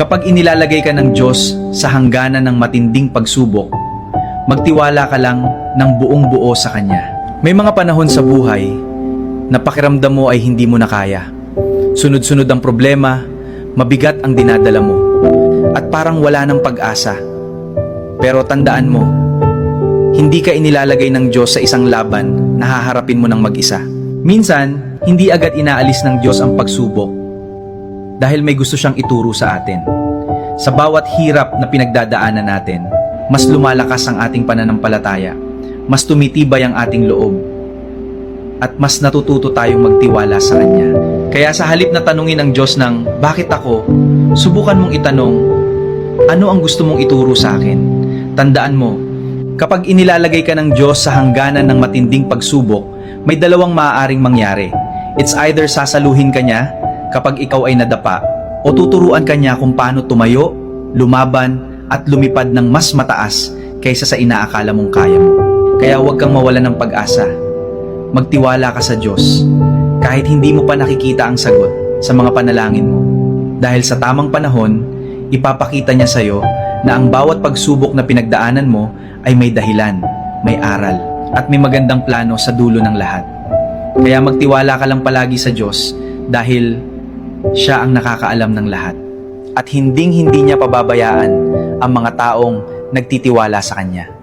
Kapag inilalagay ka ng Diyos sa hangganan ng matinding pagsubok, magtiwala ka lang ng buong buo sa Kanya. May mga panahon sa buhay na pakiramdam mo ay hindi mo na kaya. Sunod-sunod ang problema, mabigat ang dinadala mo, at parang wala ng pag-asa. Pero tandaan mo, hindi ka inilalagay ng Diyos sa isang laban na haharapin mo ng mag-isa. Minsan, hindi agad inaalis ng Diyos ang pagsubok dahil may gusto siyang ituro sa atin. Sa bawat hirap na pinagdadaanan natin, mas lumalakas ang ating pananampalataya, mas tumitibay ang ating loob, at mas natututo tayong magtiwala sa Kanya. Kaya sa halip na tanungin ang Diyos ng, "Bakit ako?" subukan mong itanong, "Ano ang gusto mong ituro sa akin?" Tandaan mo, kapag inilalagay ka ng Diyos sa hangganan ng matinding pagsubok, may dalawang maaaring mangyari. It's either sasaluhin ka niya kapag ikaw ay nadapa, o tuturuan ka niya kung paano tumayo, lumaban, at lumipad ng mas mataas kaysa sa inaakala mong kaya mo. Kaya huwag kang mawalan ng pag-asa. Magtiwala ka sa Diyos kahit hindi mo pa nakikita ang sagot sa mga panalangin mo. Dahil sa tamang panahon, ipapakita niya sa iyo na ang bawat pagsubok na pinagdaanan mo ay may dahilan, may aral, at may magandang plano sa dulo ng lahat. Kaya magtiwala ka lang palagi sa Diyos dahil Siya ang nakakaalam ng lahat. At hinding-hindi niya pababayaan ang mga taong nagtitiwala sa Kanya.